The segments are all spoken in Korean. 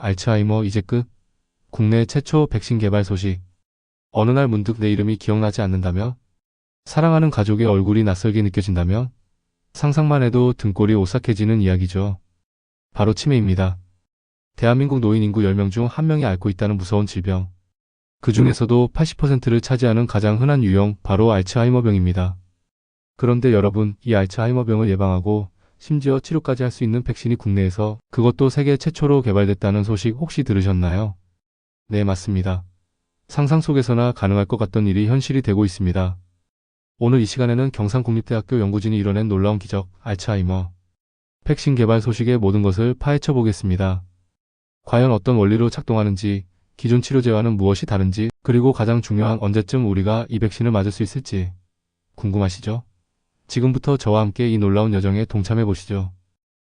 알츠하이머 이제 끝? 국내 최초 백신 개발 소식. 어느 날 문득 내 이름이 기억나지 않는다면? 사랑하는 가족의 얼굴이 낯설게 느껴진다면? 상상만 해도 등골이 오싹해지는 이야기죠. 바로 치매입니다. 대한민국 노인 인구 10명 중 1명이 앓고 있다는 무서운 질병. 그 중에서도 80%를 차지하는 가장 흔한 유형, 바로 알츠하이머병입니다. 그런데 여러분, 이 알츠하이머병을 예방하고 심지어 치료까지 할 수 있는 백신이 국내에서, 그것도 세계 최초로 개발됐다는 소식 혹시 들으셨나요? 네, 맞습니다. 상상 속에서나 가능할 것 같던 일이 현실이 되고 있습니다. 오늘 이 시간에는 경상국립대학교 연구진이 이뤄낸 놀라운 기적, 알츠하이머 백신 개발 소식의 모든 것을 파헤쳐 보겠습니다. 과연 어떤 원리로 작동하는지, 기존 치료제와는 무엇이 다른지, 그리고 가장 중요한 언제쯤 우리가 이 백신을 맞을 수 있을지 궁금하시죠? 지금부터 저와 함께 이 놀라운 여정에 동참해 보시죠.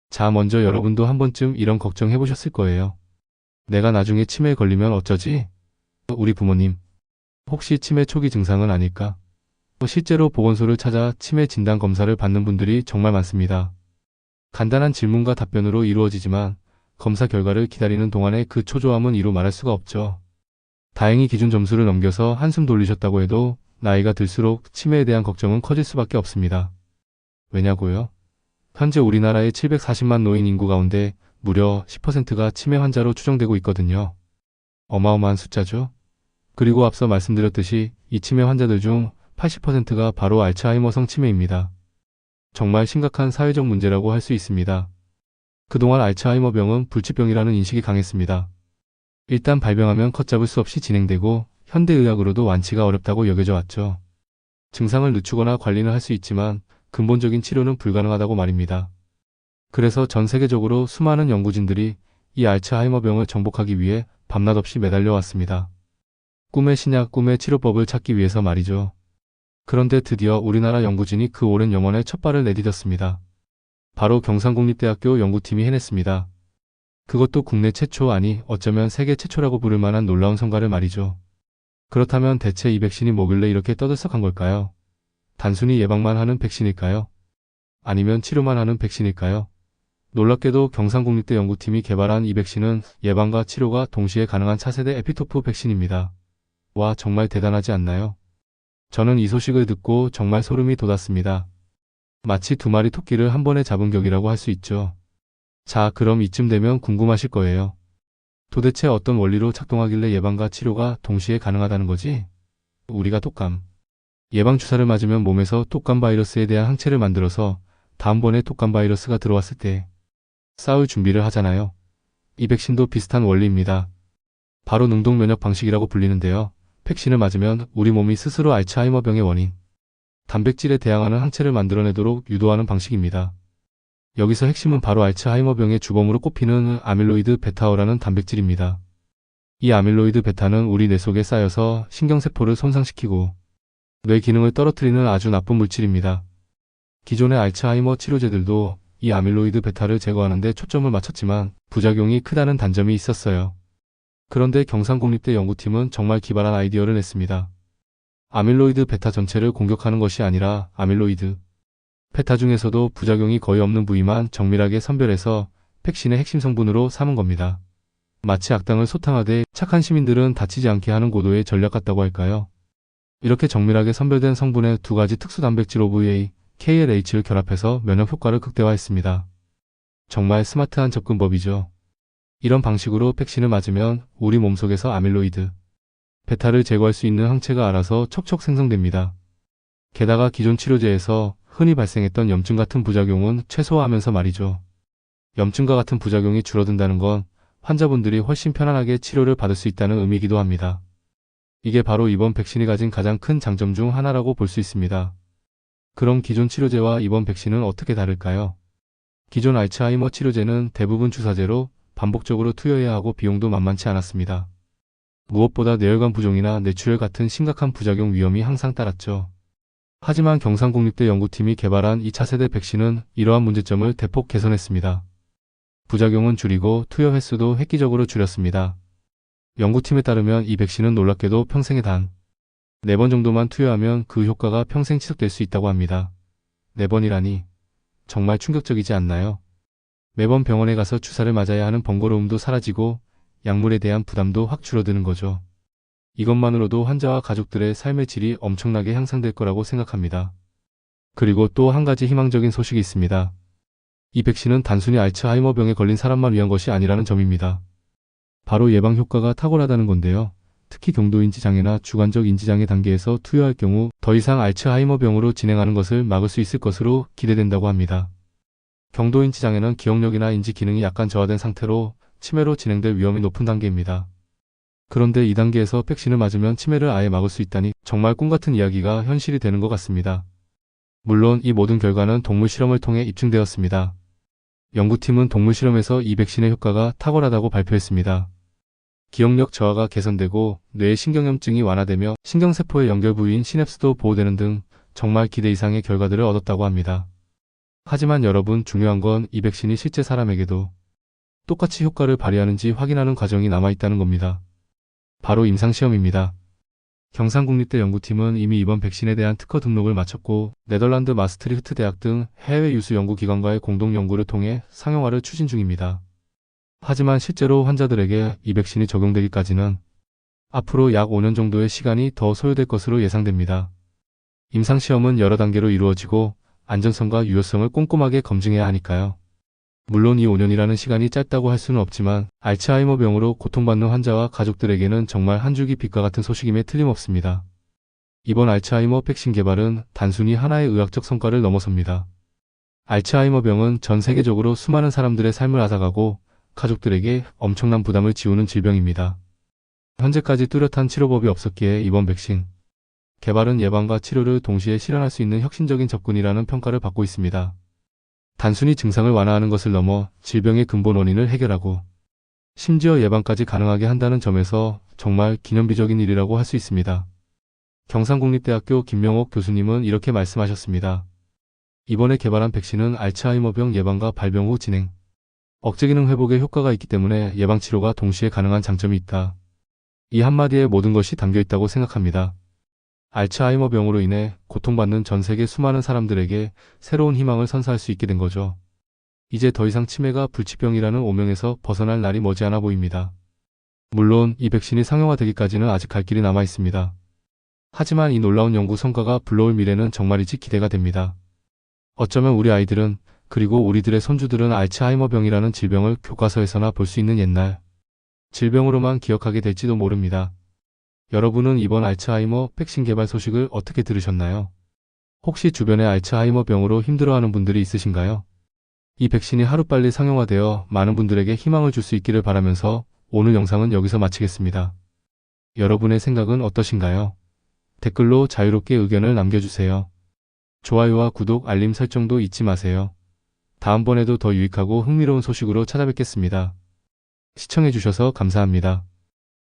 자, 먼저 여러분도 한 번쯤 이런 걱정 해보셨을 거예요. 내가 나중에 치매에 걸리면 어쩌지? 우리 부모님, 혹시 치매 초기 증상은 아닐까? 실제로 보건소를 찾아 치매 진단 검사를 받는 분들이 정말 많습니다. 간단한 질문과 답변으로 이루어지지만 검사 결과를 기다리는 동안의 그 초조함은 이루 말할 수가 없죠. 다행히 기준 점수를 넘겨서 한숨 돌리셨다고 해도 나이가 들수록 치매에 대한 걱정은 커질 수밖에 없습니다. 왜냐고요? 현재 우리나라의 740만 노인 인구 가운데 무려 10%가 치매 환자로 추정되고 있거든요. 어마어마한 숫자죠? 그리고 앞서 말씀드렸듯이 이 치매 환자들 중 80%가 바로 알츠하이머성 치매입니다. 정말 심각한 사회적 문제라고 할 수 있습니다. 그동안 알츠하이머병은 불치병이라는 인식이 강했습니다. 일단 발병하면 걷잡을 수 없이 진행되고 현대의학으로도 완치가 어렵다고 여겨져 왔죠. 증상을 늦추거나 관리는 할 수 있지만 근본적인 치료는 불가능하다고 말입니다. 그래서 전 세계적으로 수많은 연구진들이 이 알츠하이머병을 정복하기 위해 밤낮 없이 매달려 왔습니다. 꿈의 신약, 꿈의 치료법을 찾기 위해서 말이죠. 그런데 드디어 우리나라 연구진이 그 오랜 염원에 첫 발을 내디뎠습니다. 바로 경상국립대학교 연구팀이 해냈습니다. 그것도 국내 최초, 아니 어쩌면 세계 최초라고 부를 만한 놀라운 성과를 말이죠. 그렇다면 대체 이 백신이 뭐길래 이렇게 떠들썩한 걸까요? 단순히 예방만 하는 백신일까요? 아니면 치료만 하는 백신일까요? 놀랍게도 경상국립대 연구팀이 개발한 이 백신은 예방과 치료가 동시에 가능한 차세대 에피토프 백신입니다. 와, 정말 대단하지 않나요? 저는 이 소식을 듣고 정말 소름이 돋았습니다. 마치 두 마리 토끼를 한 번에 잡은 격이라고 할 수 있죠. 자, 그럼 이쯤 되면 궁금하실 거예요. 도대체 어떤 원리로 작동하길래 예방과 치료가 동시에 가능하다는 거지? 우리가 독감, 예방주사를 맞으면 몸에서 독감 바이러스에 대한 항체를 만들어서 다음번에 독감 바이러스가 들어왔을 때 싸울 준비를 하잖아요. 이 백신도 비슷한 원리입니다. 바로 능동 면역 방식이라고 불리는데요. 백신을 맞으면 우리 몸이 스스로 알츠하이머병의 원인, 단백질에 대항하는 항체를 만들어내도록 유도하는 방식입니다. 여기서 핵심은 바로 알츠하이머병의 주범으로 꼽히는 아밀로이드 베타어라는 단백질입니다. 이 아밀로이드 베타는 우리 뇌 속에 쌓여서 신경세포를 손상시키고 뇌 기능을 떨어뜨리는 아주 나쁜 물질입니다. 기존의 알츠하이머 치료제들도 이 아밀로이드 베타를 제거하는 데 초점을 맞췄지만 부작용이 크다는 단점이 있었어요. 그런데 경상국립대 연구팀은 정말 기발한 아이디어를 냈습니다. 아밀로이드 베타 전체를 공격하는 것이 아니라 아밀로이드 베타 중에서도 부작용이 거의 없는 부위만 정밀하게 선별해서 백신의 핵심 성분으로 삼은 겁니다. 마치 악당을 소탕하되 착한 시민들은 다치지 않게 하는 고도의 전략 같다고 할까요? 이렇게 정밀하게 선별된 성분의 두 가지 특수 단백질 OVA, KLH를 결합해서 면역 효과를 극대화했습니다. 정말 스마트한 접근법이죠. 이런 방식으로 백신을 맞으면 우리 몸속에서 아밀로이드 베타를 제거할 수 있는 항체가 알아서 척척 생성됩니다. 게다가 기존 치료제에서 흔히 발생했던 염증 같은 부작용은 최소화하면서 말이죠. 염증과 같은 부작용이 줄어든다는 건 환자분들이 훨씬 편안하게 치료를 받을 수 있다는 의미이기도 합니다. 이게 바로 이번 백신이 가진 가장 큰 장점 중 하나라고 볼 수 있습니다. 그럼 기존 치료제와 이번 백신은 어떻게 다를까요? 기존 알츠하이머 치료제는 대부분 주사제로 반복적으로 투여해야 하고 비용도 만만치 않았습니다. 무엇보다 뇌혈관 부종이나 뇌출혈 같은 심각한 부작용 위험이 항상 따랐죠. 하지만 경상국립대 연구팀이 개발한 2차 세대 백신은 이러한 문제점을 대폭 개선했습니다. 부작용은 줄이고 투여 횟수도 획기적으로 줄였습니다. 연구팀에 따르면 이 백신은 놀랍게도 평생에 단 4번 정도만 투여하면 그 효과가 평생 지속될 수 있다고 합니다. 4번이라니 정말 충격적이지 않나요? 매번 병원에 가서 주사를 맞아야 하는 번거로움도 사라지고 약물에 대한 부담도 확 줄어드는 거죠. 이것만으로도 환자와 가족들의 삶의 질이 엄청나게 향상될 거라고 생각합니다. 그리고 또 한 가지 희망적인 소식이 있습니다. 이 백신은 단순히 알츠하이머병에 걸린 사람만 위한 것이 아니라는 점입니다. 바로 예방 효과가 탁월하다는 건데요. 특히 경도인지 장애나 주관적 인지장애 단계에서 투여할 경우 더 이상 알츠하이머병으로 진행하는 것을 막을 수 있을 것으로 기대된다고 합니다. 경도인지 장애는 기억력이나 인지 기능이 약간 저하된 상태로 치매로 진행될 위험이 높은 단계입니다. 그런데 이 단계에서 백신을 맞으면 치매를 아예 막을 수 있다니 정말 꿈같은 이야기가 현실이 되는 것 같습니다. 물론 이 모든 결과는 동물 실험을 통해 입증되었습니다. 연구팀은 동물 실험에서 이 백신의 효과가 탁월하다고 발표했습니다. 기억력 저하가 개선되고 뇌의 신경염증이 완화되며 신경세포의 연결 부위인 시냅스도 보호되는 등 정말 기대 이상의 결과들을 얻었다고 합니다. 하지만 여러분, 중요한 건 이 백신이 실제 사람에게도 똑같이 효과를 발휘하는지 확인하는 과정이 남아있다는 겁니다. 바로 임상시험입니다. 경상국립대 연구팀은 이미 이번 백신에 대한 특허 등록을 마쳤고 네덜란드 마스트리흐트 대학 등 해외 유수 연구기관과의 공동 연구를 통해 상용화를 추진 중입니다. 하지만 실제로 환자들에게 이 백신이 적용되기까지는 앞으로 약 5년 정도의 시간이 더 소요될 것으로 예상됩니다. 임상시험은 여러 단계로 이루어지고 안전성과 유효성을 꼼꼼하게 검증해야 하니까요. 물론 이 5년이라는 시간이 짧다고 할 수는 없지만 알츠하이머병으로 고통받는 환자와 가족들에게는 정말 한 줄기 빛과 같은 소식임에 틀림없습니다. 이번 알츠하이머 백신 개발은 단순히 하나의 의학적 성과를 넘어섭니다. 알츠하이머병은 전 세계적으로 수많은 사람들의 삶을 앗아가고 가족들에게 엄청난 부담을 지우는 질병입니다. 현재까지 뚜렷한 치료법이 없었기에 이번 백신 개발은 예방과 치료를 동시에 실현할 수 있는 혁신적인 접근이라는 평가를 받고 있습니다. 단순히 증상을 완화하는 것을 넘어 질병의 근본 원인을 해결하고 심지어 예방까지 가능하게 한다는 점에서 정말 기념비적인 일이라고 할 수 있습니다. 경상국립대학교 김명옥 교수님은 이렇게 말씀하셨습니다. 이번에 개발한 백신은 알츠하이머병 예방과 발병 후 진행, 억제기능 회복에 효과가 있기 때문에 예방치료가 동시에 가능한 장점이 있다. 이 한마디에 모든 것이 담겨 있다고 생각합니다. 알츠하이머병으로 인해 고통받는 전 세계 수많은 사람들에게 새로운 희망을 선사할 수 있게 된 거죠. 이제 더 이상 치매가 불치병이라는 오명에서 벗어날 날이 머지않아 보입니다. 물론 이 백신이 상용화되기까지는 아직 갈 길이 남아 있습니다. 하지만 이 놀라운 연구 성과가 불러올 미래는 정말이지 기대가 됩니다. 어쩌면 우리 아이들은 그리고 우리들의 손주들은 알츠하이머병이라는 질병을 교과서에서나 볼 수 있는 옛날 질병으로만 기억하게 될지도 모릅니다. 여러분은 이번 알츠하이머 백신 개발 소식을 어떻게 들으셨나요? 혹시 주변에 알츠하이머병으로 힘들어하는 분들이 있으신가요? 이 백신이 하루빨리 상용화되어 많은 분들에게 희망을 줄 수 있기를 바라면서 오늘 영상은 여기서 마치겠습니다. 여러분의 생각은 어떠신가요? 댓글로 자유롭게 의견을 남겨주세요. 좋아요와 구독, 알림 설정도 잊지 마세요. 다음번에도 더 유익하고 흥미로운 소식으로 찾아뵙겠습니다. 시청해주셔서 감사합니다.